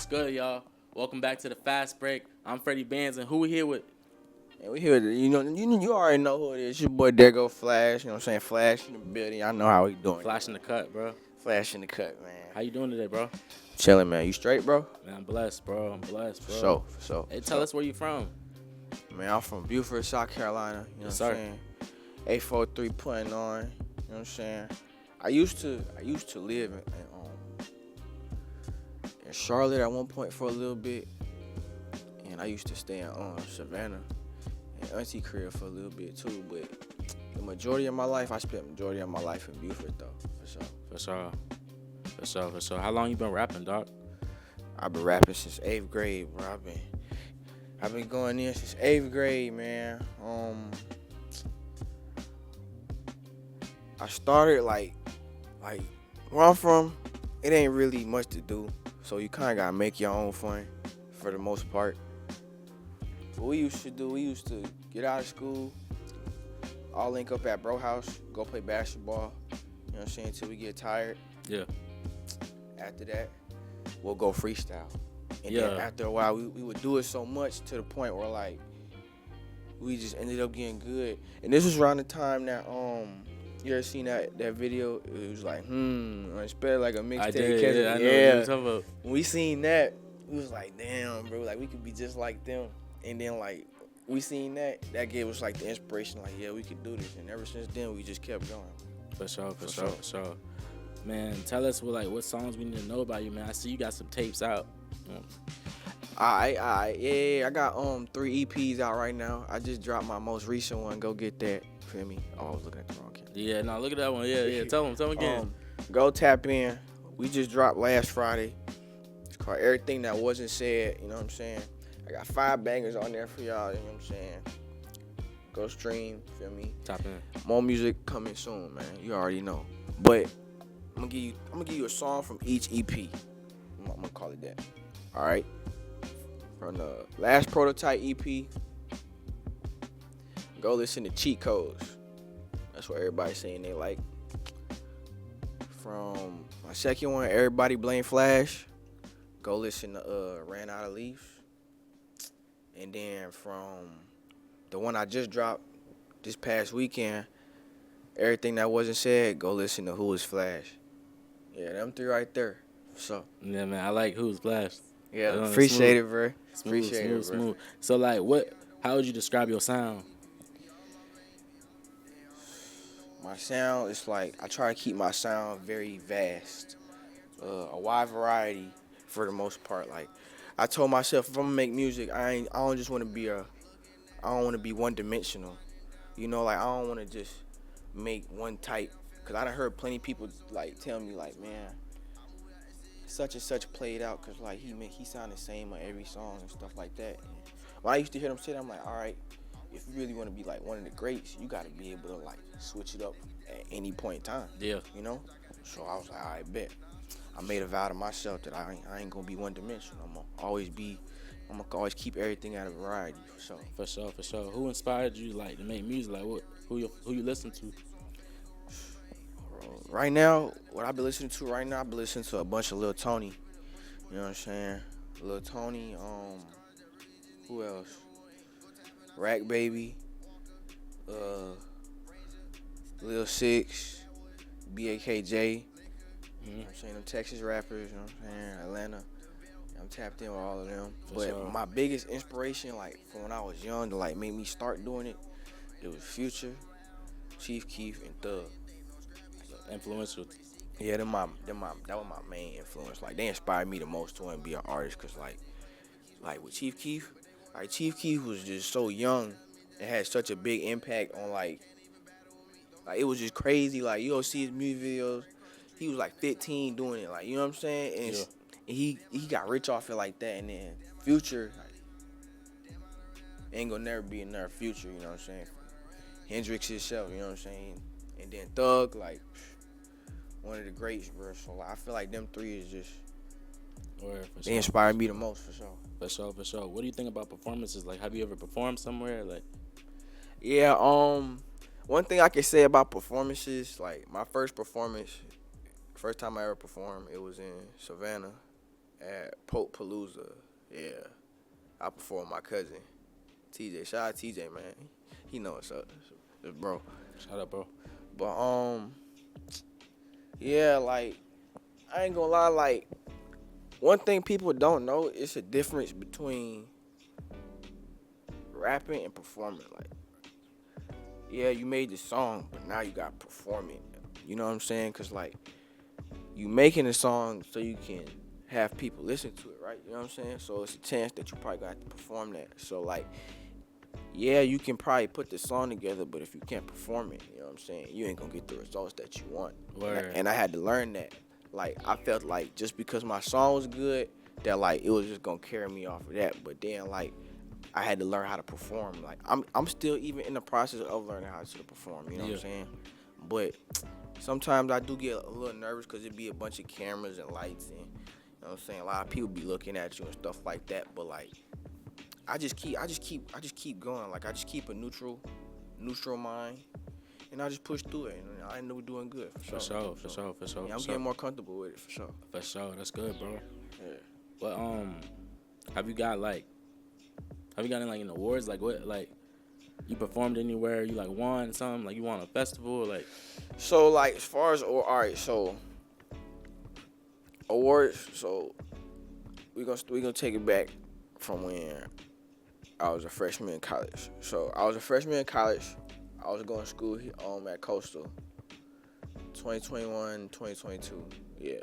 good, y'all? Welcome back to the Fast Break. I'm Freddie Bands, and who we here with? And we here, you already know who it is. Your boy ThereGoFlash, you know what I'm saying? Flash in the building. I know how we doing. Flash in the cut, bro. Flash in the cut, man. How you doing today, bro? Chilling, man. You straight, bro? Man, I'm blessed, bro. I'm blessed, bro. So. Hey, tell us where you from. Man, I'm from Beaufort, South Carolina. You know Yes, what I'm sir. saying? 843.9. You know what I'm saying? I used to live in Charlotte at one point for a little bit, and I used to stay in Savannah and Auntie crib for a little bit too. But the majority of my life, I spent majority of my life in Beaufort though, for sure. For sure. How long you been rapping, dog? I've been rapping since 8th grade, bro. I've been going in since 8th grade, man. I started like where I'm from, it ain't really much to do, so you kind of gotta make your own fun for the most part. What we used to get out of school, all link up at bro house, go play basketball. You know what I'm saying? Until we get tired. Yeah. After that, we'll go freestyle. And Yeah. then after a while, we would do it so much to the point where like we just ended up getting good. And this was around the time that you ever seen that video? It was like it's better like a mixtape. I did. Yeah, I know what you're talking about. When we seen that, we was like, damn, bro, like we could be just like them. And then like we seen that gave us like the inspiration, like yeah, we could do this. And ever since then, we just kept going. For sure. Man, tell us what songs we need to know about you, man. I see you got some tapes out. Yeah, I got 3 EPs out right now. I just dropped my most recent one. Go get that. Feel me? Oh, I was looking at the wrong camera. Yeah, no, look at that one. Yeah. Tell them again. Go tap in. We just dropped last Friday. It's called Everything That Wasn't Said. You know what I'm saying? I got 5 bangers on there for y'all. You know what I'm saying? Go stream. Feel me? Tap in. More music coming soon, man. You already know. But I'm gonna give you a song from each EP. I'm gonna call it that. All right. From the last Prototype EP, go listen to Cheat Codes. That's what everybody's saying they like. From my second one, Everybody Blame Flash, go listen to Ran Out of Leaves. And then from the one I just dropped this past weekend, Everything That Wasn't Said, go listen to Who Is Flash. Yeah, them 3 right there. So Yeah, man, I like Who's Flash. yeah, appreciate it, bro. Smooth. So like, how would you describe your sound? My sound is like I try to keep my sound very vast, a wide variety for the most part. Like I told myself, if I'm gonna make music, I don't just want to be I don't want to be one dimensional. You know, like I don't want to just make one type. Cause I done heard plenty of people like tell me like, man, such and such played out. Cause like he sound the same on every song and stuff like that. And when I used to hear them say that, I'm like, all right. If you really want to be like one of the greats, you got to be able to like switch it up at any point in time. Yeah. You know? So I was like, all right, bet. I made a vow to myself that I ain't going to be one dimensional. I'm going to always keep everything out of variety. For sure. Who inspired you like to make music? Like who you listen to? Right now, what I've been listening to right now, I've been listening to a bunch of Lil Tony. You know what I'm saying? Lil Tony, who else? Rack Baby, Lil Six, BAKJ, you know what I'm saying, them Texas rappers, you know what I'm saying, Atlanta. I'm tapped in with all of them. But my biggest inspiration, like from when I was young to like make me start doing it, it was Future, Chief Keef, and Thug. Influential. Yeah, that was my main influence. Like they inspired me the most to want to be an artist, cause like with Chief Keef. Like Chief Keef was just so young and had such a big impact on like it was just crazy. Like you go see his music videos, he was like 15 doing it. Like you know what I'm saying? And he got rich off it like that. And then Future like, ain't gonna never be another Future. You know what I'm saying? Hendrix himself. You know what I'm saying? And then Thug, like one of the greats, bro. So like, I feel like them 3 is just they inspired me the most for sure. For sure. What do you think about performances? Like, have you ever performed somewhere? Like, yeah. One thing I can say about performances, like my first time I ever performed, it was in Savannah at Pope Palooza. Yeah, I performed my cousin TJ. Shout out TJ, man. He know what's up, bro. Shout out, bro. But yeah, like I ain't gonna lie, like one thing people don't know is a difference between rapping and performing. Like, yeah, you made the song, but now you gotta perform it. You know what I'm saying? Cause like you making a song so you can have people listen to it, right? You know what I'm saying? So it's a chance that you probably got to perform that. So like, yeah, you can probably put the song together, but if you can't perform it, you know what I'm saying, you ain't gonna get the results that you want. And I had to learn that. Like, I felt like just because my song was good, that like it was just gonna carry me off of that. But then like I had to learn how to perform. Like I'm still even in the process of learning how to perform. You know what I'm saying? But sometimes I do get a little nervous because it be a bunch of cameras and lights and you know what I'm saying. A lot of people be looking at you and stuff like that. But like I just keep going. Like I just keep a neutral mind, and I just push through it. And I know doing good for sure. For sure. Yeah, I'm getting more comfortable with it for sure. For sure, that's good, bro. Yeah. But have you got any like in awards? Like what? Like you performed anywhere? You like won something? Like you won a festival? Like so like as far as alright, so awards. So we gonna take it back from when I was a freshman in college. So I was a freshman in college. I was going to school at Coastal. 2021, 2022. Yeah.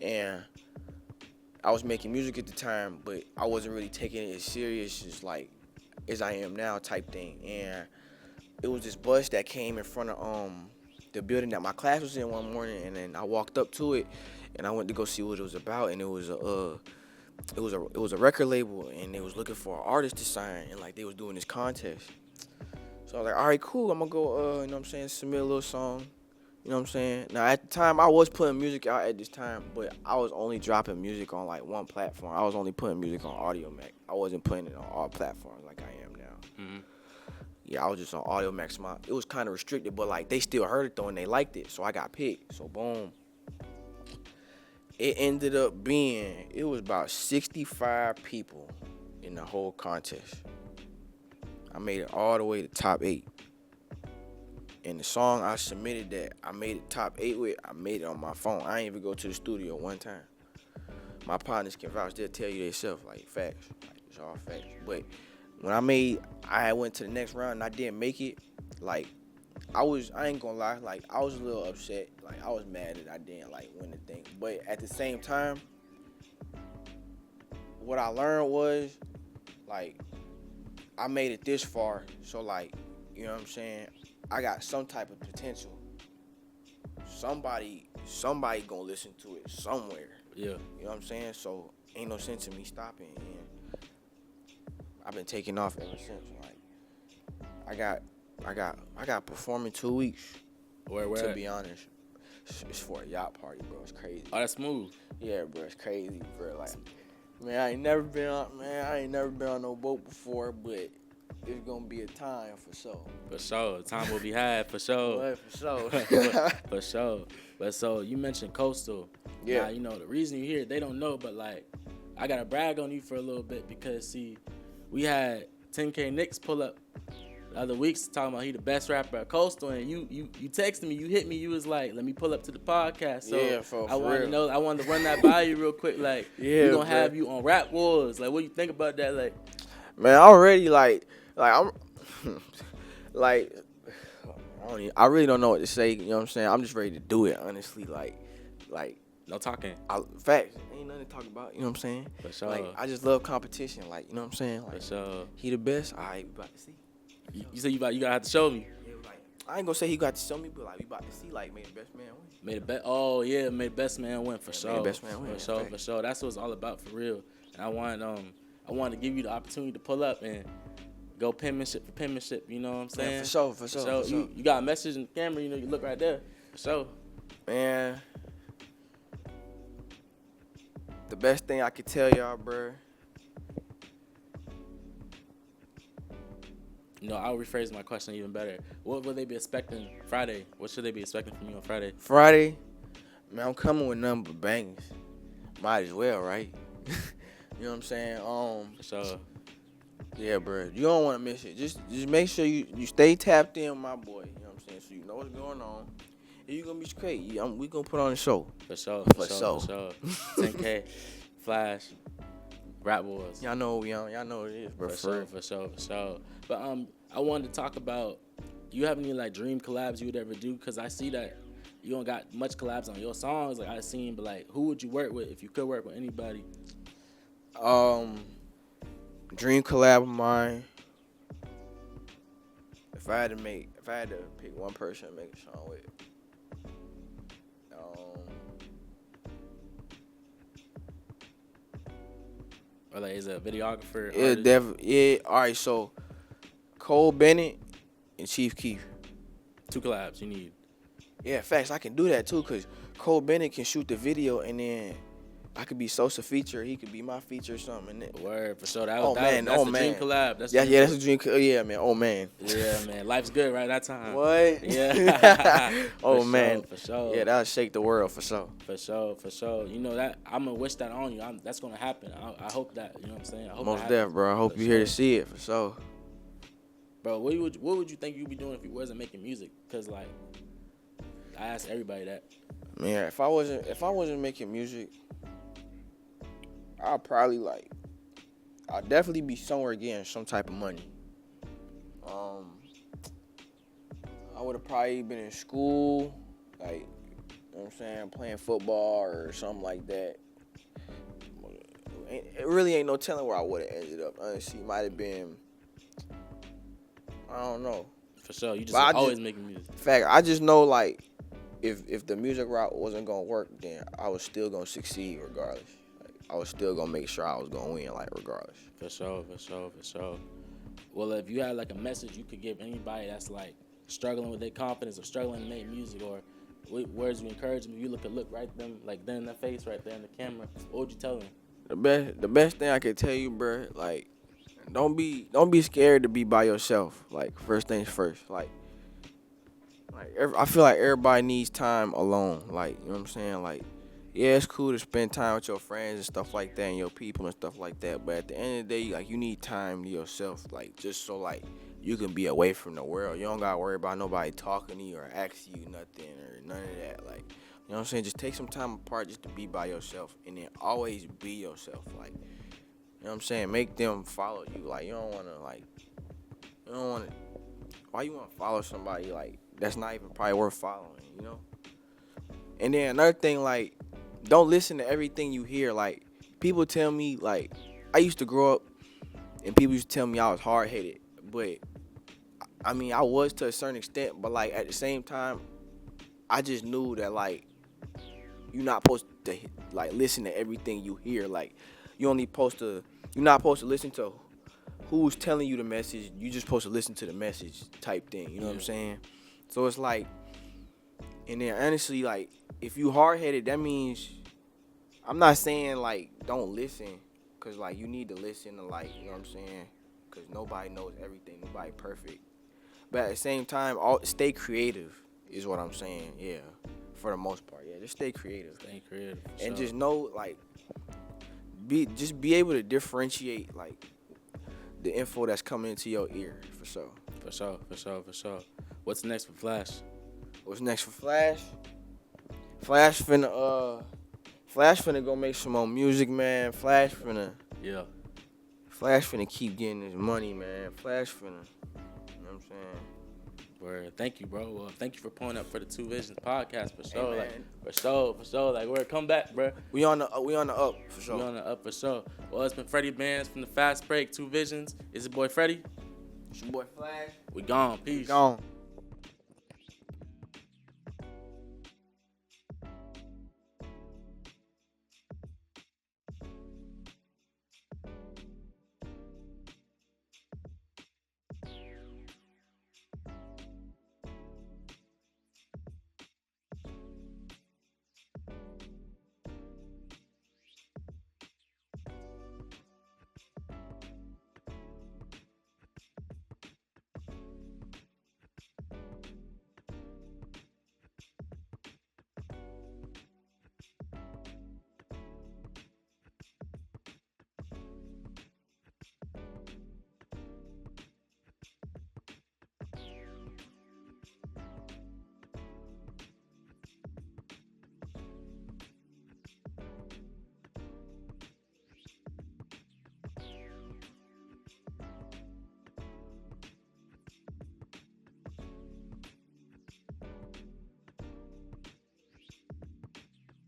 And I was making music at the time, but I wasn't really taking it as serious as I am now type thing. And it was this bus that came in front of the building that my class was in one morning, and then I walked up to it and I went to go see what it was about, and it was a record label, and they was looking for an artist to sign, and like they was doing this contest. So I was like, all right, cool, I'm gonna go, you know what I'm saying, submit a little song, you know what I'm saying. Now at the time, I was putting music out at this time, but I was only dropping music on like one platform. I was only putting music on Audio Mac. I wasn't putting it on all platforms like I am now. Mm-hmm. Yeah, I was just on Audio Mac. It was kind of restricted, but like they still heard it though, and they liked it, so I got picked. So boom. It ended up being, it was about 65 people in the whole contest. I made it all the way to top 8. And the song I submitted that I made it top 8 with, I made it on my phone. I ain't even go to the studio one time. My partners can vouch, they'll tell you themselves, like facts. Like it's all facts. But when I went to the next round and I didn't make it, like I ain't gonna lie, like I was a little upset. Like I was mad that I didn't like win the thing. But at the same time, what I learned was like I made it this far, so like, you know what I'm saying, I got some type of potential. Somebody gonna listen to it somewhere. Yeah. You know what I'm saying? So ain't no sense in me stopping, and I've been taking off ever since. Like I got performing 2 weeks. Where to at? be honest, it's for a yacht party, bro. It's crazy. Oh, that's smooth. Yeah, bro, it's crazy, bro. Like, man, I ain't never been on no boat before, but it's gonna be a time for sure. For sure, time will be had for sure. Boy, for sure. For sure. But so you mentioned Coastal. Yeah. Now, you know the reason you hear it, they don't know, but like I gotta brag on you for a little bit because see, we had 10K Nicks pull up the other weeks talking about he the best rapper at Coastal, and you texted me, you hit me, you was like, let me pull up to the podcast. So yeah, for I wanted real. to know, I wanted to run that by you real quick. Like, yeah, we gonna have you on Rap Wars. Like, what do you think about that? Like, man, I already like I'm like I really don't know what to say. You know what I'm saying? I'm just ready to do it, honestly. Like no talking. Facts. Ain't nothing to talk about. You know what I'm saying? For sure. Like I just love competition. Like, you know what I'm saying? Like, for sure. He the best. All right, we about to see. You said you gotta have to show me. Yeah, like I ain't gonna say he got to show me, but like we about to see. Like, may the best man win. May the best man win for sure. May the best man win. For sure. That's what it's all about for real. And I wanted to give you the opportunity to pull up and go penmanship for penmanship. You know what I'm saying? Man, for sure. You got a message in the camera. You know, you look right there. For sure. Man, the best thing I could tell y'all, bro. No, I'll rephrase my question even better. What will they be expecting Friday? What should they be expecting from you on Friday? Friday, man, I'm coming with nothing but bangers. might as well, right? You know what I'm saying? So Yeah, bro. You don't want to miss it. Just make sure you stay tapped in, my boy. You know what I'm saying? So you know what's going on. And you gonna be straight. We gonna put on a show. for sure. 10K, Flash, Rap Wars. Y'all know what we on. Y'all know what it is, bro. For sure. But I wanted to talk about. You have any like dream collabs you would ever do? Cause I see that you don't got much collabs on your songs. Like I seen, but like who would you work with if you could work with anybody? Dream collab of mine. If I had to pick one person to make a song with, Or like is it a videographer? All right. So Cole Bennett and Chief Keef. 2 collabs you need. Yeah, facts. I can do that too, cause Cole Bennett can shoot the video, and then I could be Sosa feature. He could be my feature or something. Word for sure. That's the dream collab. That's a dream. Yeah, man. Oh man. Yeah, man. Life's good right that time. What? Yeah. Oh man. For sure. Yeah, that'll shake the world for sure. For sure. You know that I'm gonna wish that on you. That's gonna happen. I hope that. You know what I'm saying? I hope Most deaf, bro. I hope you're here to see it for sure. Bro, what would you think you'd be doing if you wasn't making music? Cause like, I ask everybody that. Man, if I wasn't making music, I'd definitely be somewhere getting some type of money. I would have probably been in school, like, you know what I'm saying, playing football or something like that. It really ain't no telling where I would have ended up. Honestly, might have been, I don't know. For sure, you just always making music. Fact, I just know like, if the music route wasn't gonna work, then I was still gonna succeed regardless. I was still gonna make sure I was gonna win, like regardless. For sure. Well, if you had like a message you could give anybody that's like struggling with their confidence or struggling to make music, or words of encouragement, you look right them in the face, right there in the camera, what would you tell them? The best thing I could tell you, bro, like don't be scared to be by yourself. Like first things first, like I feel like everybody needs time alone. Like you know what I'm saying, like. Yeah, it's cool to spend time with your friends and stuff like that and your people and stuff like that. But at the end of the day, like you need time to yourself, like just so like you can be away from the world. You don't gotta worry about nobody talking to you or asking you nothing or none of that. Like, you know what I'm saying? Just take some time apart just to be by yourself and then always be yourself. Like, you know what I'm saying? Make them follow you. Like you don't wanna why you wanna follow somebody like that's not even probably worth following, you know? And then another thing, like, don't listen to everything you hear. Like, people tell me, like, I used to grow up and people used to tell me I was hard-headed. But, I mean, I was to a certain extent. But, like, at the same time, I just knew that, like, you're not supposed to, like, listen to everything you hear. Like, you're not supposed to listen to who's telling you the message. You're just supposed to listen to the message type thing. You know what I'm saying? So, it's like, and then, honestly, like, if you hard-headed, that means, I'm not saying, like, don't listen, because, like, you need to listen to, like, you know what I'm saying, because nobody knows everything, nobody perfect, but at the same time, stay creative is what I'm saying, yeah, for the most part, yeah, just stay creative. And just know, like, be able to differentiate, like, the info that's coming into your ear, for sure. For sure. What's next for Flash? What's next for Flash? Flash finna go make some more music, man. Flash finna keep getting his money, man. Flash finna, you know what I'm saying? Word. Thank you, bro. Well, thank you for pulling up for the Two Visions podcast, for sure. Hey, like, for sure. Like, word, come back, bro. We on the up, for sure. We on the up, for sure. Well, it's been Freddie Bands from the Fast Break, Two Visions. It's your boy Freddie. It's your boy Flash. We gone. Peace. We gone.